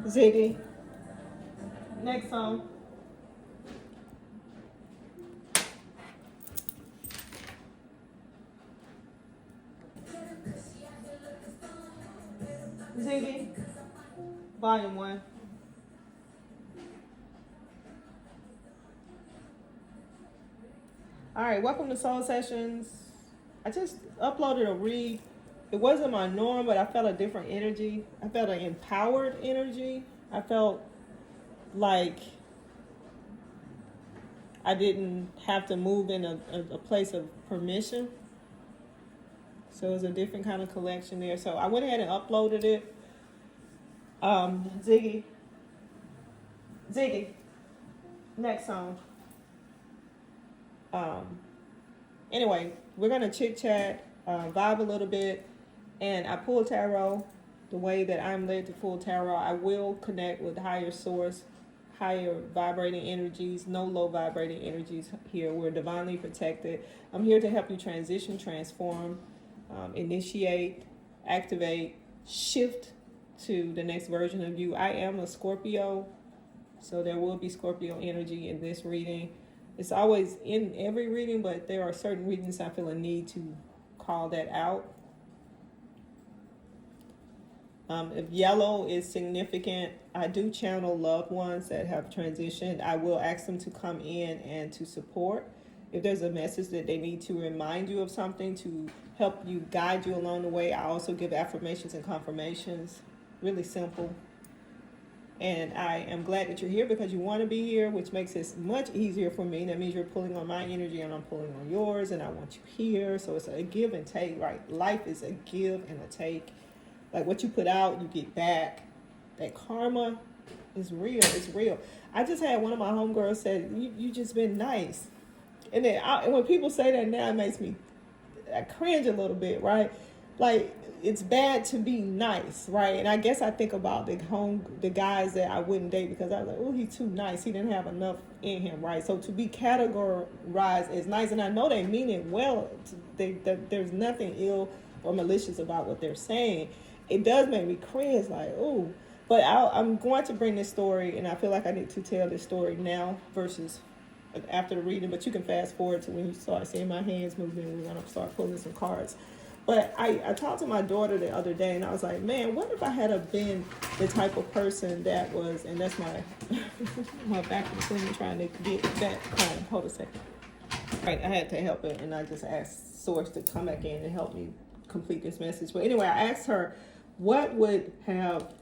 Ziggy. Next song. Ziggy. Volume 1. All right, welcome to Soul Sessions. I just uploaded a read. It wasn't my norm, but I felt a different energy. I felt an empowered energy. I felt like I didn't have to move in a place of permission. So it was a different kind of collection there. So I went ahead and uploaded it. Ziggy. Next song. Anyway, we're gonna chit chat, vibe a little bit, and I pull tarot the way that I'm led to pull tarot. I will connect with higher source, higher vibrating energies, no low vibrating energies here. We're divinely protected. I'm here to help you transition, transform, initiate, activate, shift to the next version of you. I am a Scorpio, so there will be Scorpio energy in this reading. It's always in every reading, but there are certain readings I feel a need to call that out. If yellow is significant, I do channel loved ones that have transitioned. I will ask them to come in and to support. If there's a message that they need to remind you of something to help you, guide you along the way, I also give affirmations and confirmations. Really simple. And I am glad that you're here because you want to be here, which makes it much easier for me. That means you're pulling on my energy and I'm pulling on yours, and I want you here. So it's a give and take, right? Life is a give and a take. Like what you put out, you get back. That karma is real. It's real. I just had one of my homegirls said, you just been nice. And then when people say that now, it makes me I cringe a little bit, right? Like, it's bad to be nice, right? And I guess I think about the guys that I wouldn't date because I was like, oh, he's too nice. He didn't have enough in him, right? So to be categorized as nice, and I know they mean it well, there's nothing ill or malicious about what they're saying. It does make me cringe, like, oh. But I'm going to bring this story, and I feel like I need to tell this story now versus after the reading. But you can fast forward to when you start seeing my hands moving. We're going to start pulling some cards. But I talked to my daughter the other day, and I was like, man, what if I had been the type of person that was, and that's my my back between trying to get that kind. Hold a second. Right, I had to help it, and I just asked Source to come back in and help me complete this message. But anyway, I asked her, what would have,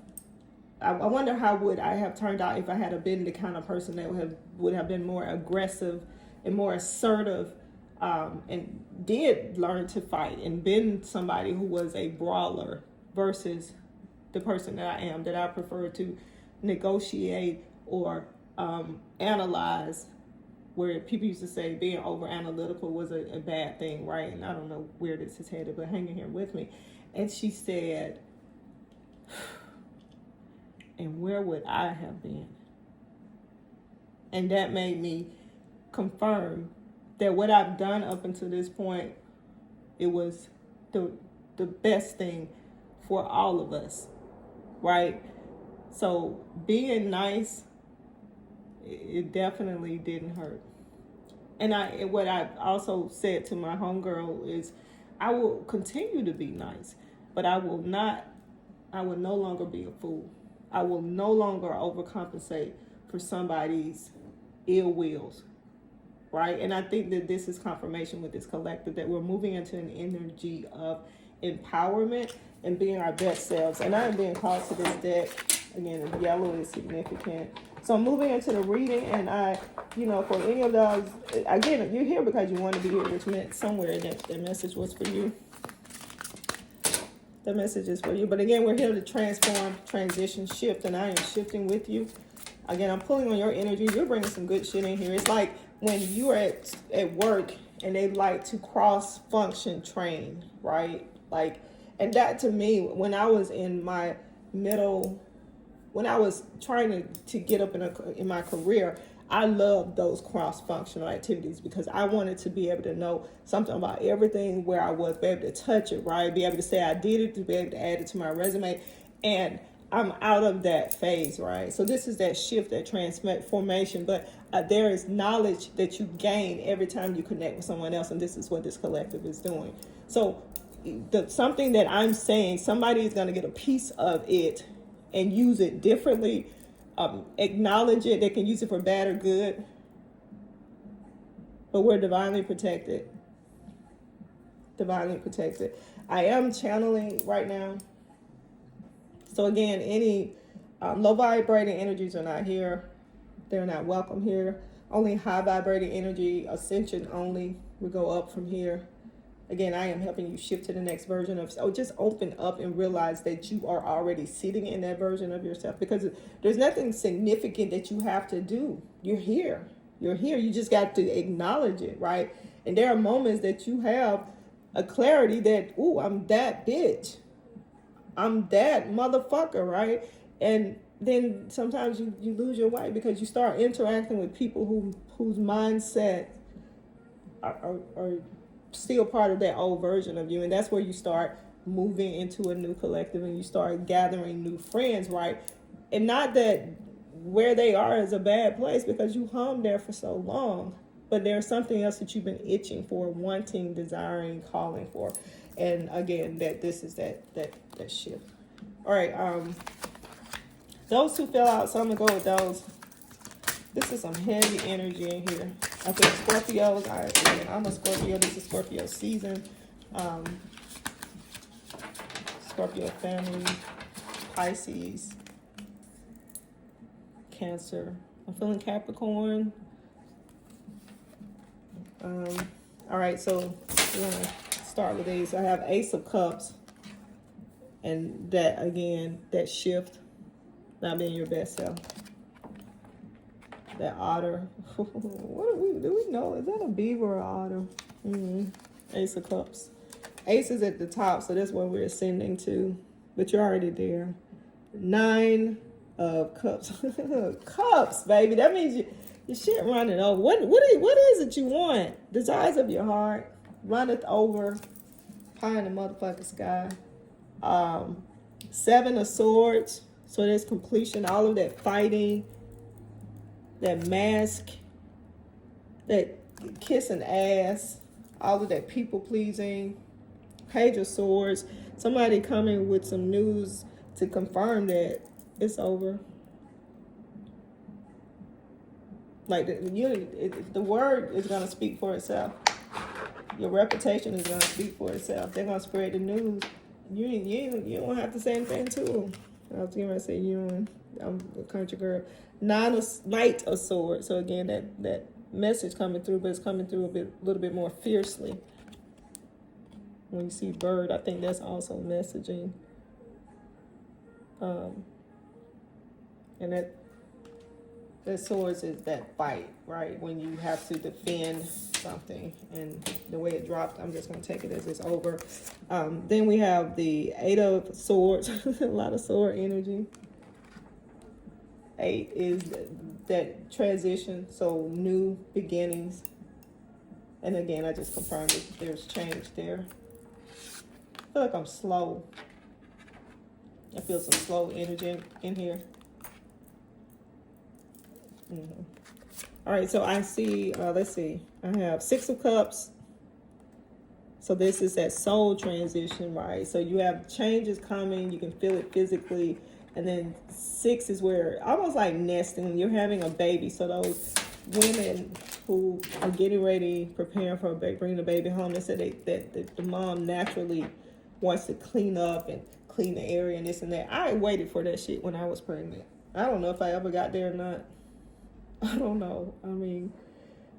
I wonder how would I have turned out if I had been the kind of person that would have been more aggressive and more assertive, and did learn to fight and been somebody who was a brawler versus the person that I am, that I prefer to negotiate or analyze, where people used to say being over analytical was a bad thing, right? And I don't know where this is headed, but hang in here with me. And she said, and where would I have been? And that made me confirm that what I've done up until this point, it was the best thing for all of us, right? So being nice, it definitely didn't hurt. And what I also said to my homegirl is, I will continue to be nice, but I will no longer be a fool. I will no longer overcompensate for somebody's ill wills, right? And I think that this is confirmation with this collective that we're moving into an energy of empowerment and being our best selves. And I am being called to this deck. Again, the yellow is significant. So I'm moving into the reading, and for any of those, again, you're here because you want to be here, which meant somewhere that the message was for you. The message is for you. But again, we're here to transform, transition, shift, and I am shifting with you. Again, I'm pulling on your energy. You're bringing some good shit in here. It's like when you are at work and they like to cross-function train, right? Like, and that to me, when I was in my when I was trying to get up in my career, I loved those cross-functional activities because I wanted to be able to know something about everything where I was, be able to touch it, right? Be able to say I did it, to be able to add it to my resume. And I'm out of that phase, right? So this is that shift, that transformation. But there is knowledge that you gain every time you connect with someone else, and this is what this collective is doing. So something that I'm saying, somebody is going to get a piece of it and use it differently. Acknowledge it. They can use it for bad or good, but we're divinely protected. Divinely protected. I am channeling right now. So again, any low vibrating energies are not here. They're not welcome here. Only high vibrating energy, ascension only. We go up from here. Again, I am helping you shift to the next version of, so just open up and realize that you are already sitting in that version of yourself, because there's nothing significant that you have to do. You're here. You're here. You just got to acknowledge it, right? And there are moments that you have a clarity that, ooh, I'm that bitch. I'm that motherfucker, right? And then sometimes you lose your way because you start interacting with people whose mindset are still part of that old version of you. And that's where you start moving into a new collective and you start gathering new friends, right? And not that where they are is a bad place, because you hung there for so long, but there's something else that you've been itching for, wanting, desiring, calling for. And again, that this is that shift. All right, those who fell out, so I'm gonna go with those. This is some heavy energy in here. I think Scorpios, I'm a Scorpio. This is Scorpio season. Scorpio family, Pisces, Cancer. I'm feeling Capricorn. All right, so we're gonna start with these. I have Ace of Cups, and that again, that shift, not being your best self. That otter. What do we know? Is that a beaver or an otter? Ace of Cups. Ace is at the top, so that's where we're ascending to. But you're already there. 9 of Cups. Cups, baby. That means your shit running over. What is it you want? Desires of your heart runneth over. Pie in the motherfucking sky. 7 of Swords. So there's completion. All of that fighting. That mask. That kissing ass. All of that people pleasing. Page of Swords. Somebody coming with some news to confirm that it's over. Like the word is going to speak for itself. Your reputation is going to speak for itself. They're going to spread the news. You don't have to say anything to them. I was going to say I'm a country girl. Knight of Swords. So again, that message coming through, but it's coming through a little bit more fiercely. When you see bird, I think that's also messaging. And that swords is that fight, right? When you have to defend something, and the way it dropped, I'm just going to take it as it's over. Then we have the 8 of Swords, a lot of sword energy. 8 is that transition, so new beginnings. And again, I just confirmed that there's change there. I feel like I'm slow. I feel some slow energy in here. All right, so I see, let's see. I have 6 of Cups. So this is that soul transition, right? So you have changes coming. You can feel it physically. And then 6 is where, almost like nesting, you're having a baby. So those women who are getting ready, preparing for a baby, bringing the baby home, they said that the mom naturally wants to clean up and clean the area and this and that. I waited for that shit when I was pregnant. I don't know if I ever got there or not. I don't know.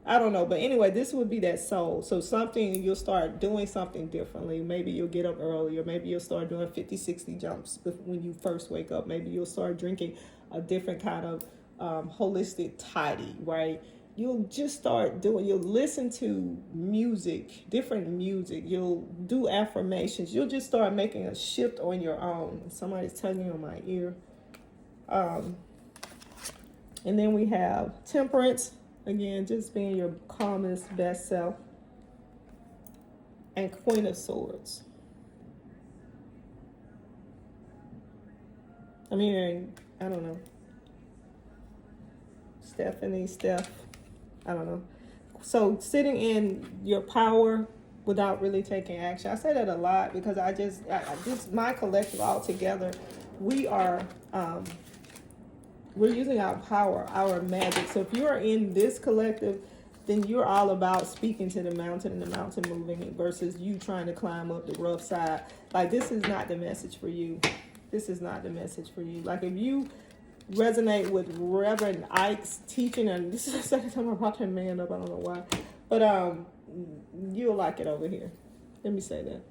I don't know. But anyway, this would be that soul. So something, you'll start doing something differently. Maybe you'll get up earlier. Maybe you'll start doing 50, 60 jumps when you first wake up. Maybe you'll start drinking a different kind of holistic toddy, right? You'll just start you'll listen to music, different music. You'll do affirmations. You'll just start making a shift on your own. Somebody's tugging on my ear. And then we have Temperance. Again, just being your calmest, best self. And Queen of Swords. I'm hearing, I don't know, Steph, I don't know. So sitting in your power without really taking action. I say that a lot because I just my collective all together, we are we're using our power, our magic. So if you are in this collective, then you're all about speaking to the mountain and the mountain moving it versus you trying to climb up the rough side. Like, this is not the message for you. This is not the message for you. Like, if you resonate with Reverend Ike's teaching, and this is the second time I brought that man up, I don't know why, but you'll like it over here. Let me say that.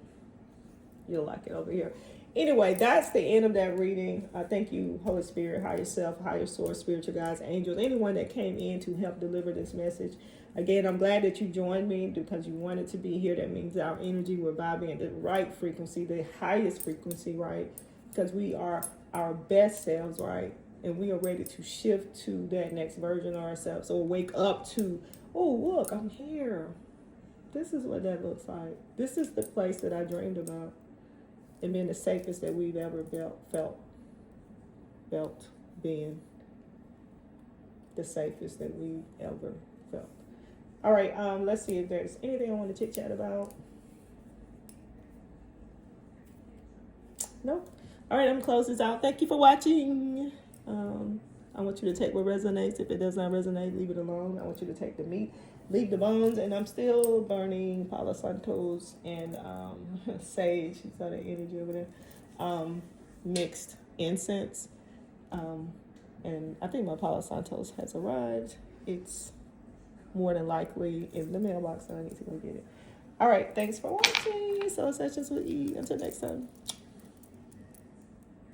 You'll like it over here. Anyway, that's the end of that reading. Thank you, Holy Spirit, higher self, higher source, spiritual guides, angels, anyone that came in to help deliver this message. Again, I'm glad that you joined me because you wanted to be here. That means our energy, we're vibing at the right frequency, the highest frequency, right? Because we are our best selves, right? And we are ready to shift to that next version of ourselves. So wake up to, oh, look, I'm here. This is what that looks like. This is the place that I dreamed about. And being the safest that we've ever felt being the safest that we've ever felt. All right, let's see if there's anything I want to chit chat about. No. All right, I'm gonna close this out. Thank you for watching. I want you to take what resonates. If it does not resonate, leave it alone. I want you to take the meat, leave the bones, and I'm still burning Palo Santos and sage. You saw the energy over there. Mixed incense. And I think my Palo Santos has arrived. It's more than likely in the mailbox, so I need to go get it. All right, thanks for watching. Soul Sessions with E. Until next time.